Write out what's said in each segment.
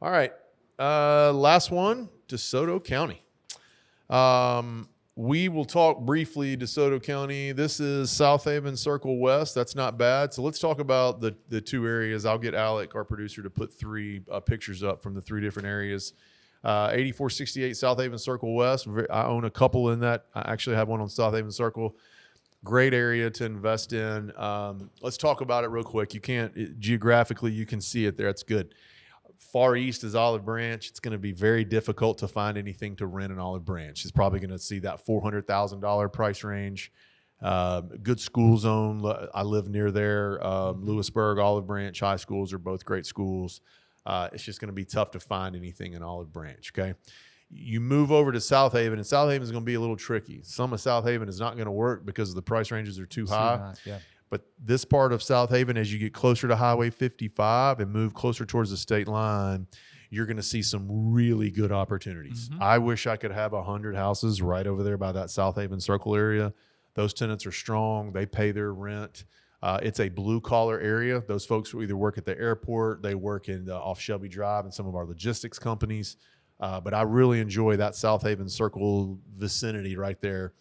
All right. Last one, DeSoto County. We will talk briefly DeSoto County. This is South Haven Circle West. That's not bad. So let's talk about the two areas. I'll get Alec, our producer, to put three pictures up from the three different areas. 8468 South Haven Circle West. I own a couple in that. I actually have one on South Haven Circle. Great area to invest in. Let's talk about it real quick. Geographically, you can see it there. It's good. Far east is Olive Branch. It's going to be very difficult to find anything to rent in Olive Branch. It's probably going to see that $400,000 price range. Good school zone. I live near there. Lewisburg, Olive Branch high schools are both great schools. It's just going to be tough to find anything in Olive Branch, okay? You move over to South Haven, and South Haven is going to be a little tricky. Some of South Haven is not going to work because the price ranges are too high. Yeah. But this part of South Haven, as you get closer to Highway 55 and move closer towards the state line, you're going to see some really good opportunities. Mm-hmm. I wish I could have 100 houses right over there by that South Haven Circle area. Those tenants are strong. They pay their rent. It's a blue-collar area. Those folks who either work at the airport, they work off Shelby Drive and some of our logistics companies. But I really enjoy that South Haven Circle vicinity right there.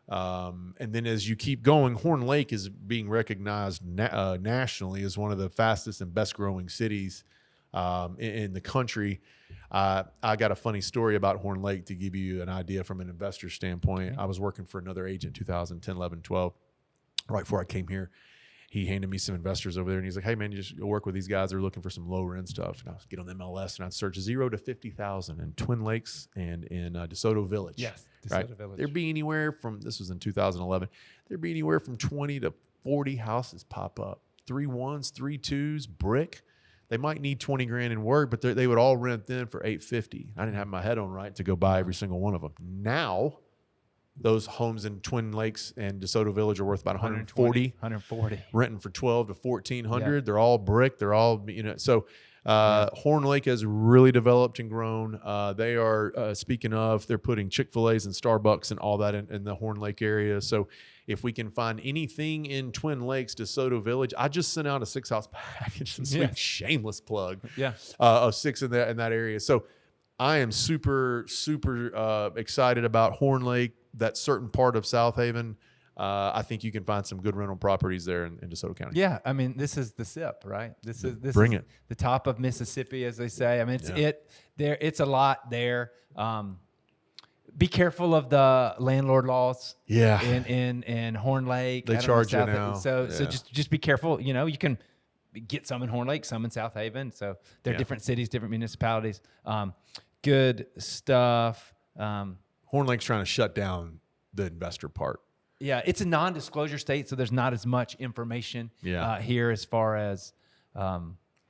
And then as you keep going, Horn Lake is being recognized nationally as one of the fastest and best growing cities in the country. I got a funny story about Horn Lake to give you an idea from an investor standpoint. Okay. I was working for another agent 2010, 11, 12, right before I came here. He handed me some investors over there, and he's like, hey, man, you just go work with these guys. They're looking for some lower-end stuff. And I would get on MLS, and I'd search 0 to 50,000 in Twin Lakes and in DeSoto Village. Yes, DeSoto right? Village. There'd be anywhere from, this was in 2011, there'd be anywhere from 20 to 40 houses pop up. 3 1s, 3 2s, brick. They might need 20 grand in work, but they would all rent then for $850. I didn't have my head on right to go buy every single one of them. Now, those homes in Twin Lakes and DeSoto Village are worth about 140. Renting for 12 to 1400. Yeah. They're all brick. They're all, so Horn Lake has really developed and grown. They are, speaking of, they're putting Chick-fil-A's and Starbucks and all that in the Horn Lake area. So if we can find anything in Twin Lakes, DeSoto Village, I just sent out a 6-house package this week. Shameless plug. Yeah. Of 6 in that area. So I am super, super excited about Horn Lake, that certain part of South Haven. I think you can find some good rental properties there in DeSoto County. Yeah, I mean, this is the SIP, right? This is it. The top of Mississippi, as they say. I mean, it's a lot there. Be careful of the landlord laws. Yeah. In Horn Lake, they charge you now. So just be careful. You can get some in Horn Lake, some in South Haven. So they're different cities, different municipalities. Good stuff. Horn Lake's trying to shut down the investor part. Yeah, it's a non-disclosure state, so there's not as much information here as far as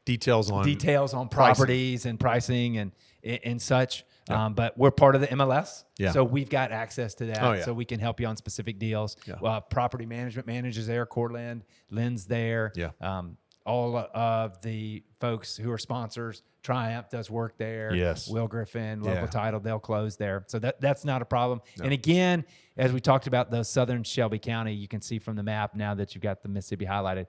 details on properties and pricing and such. Yeah. But we're part of the MLS, so we've got access to that, so we can help you on specific deals. Yeah. Property management managers there, Cortland, Lynn's there. Yeah. All of the folks who are sponsors, Triumph does work there. Yes. Will Griffin, Local Title, they'll close there. So that's not a problem. No. And again, as we talked about the southern Shelby County, you can see from the map now that you've got the Mississippi highlighted,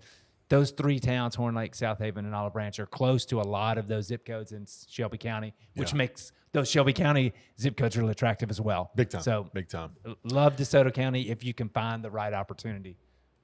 those 3 towns, Horn Lake, South Haven, and Olive Branch, are close to a lot of those zip codes in Shelby County, which makes those Shelby County zip codes really attractive as well. Big time. So big time. Love DeSoto County if you can find the right opportunity.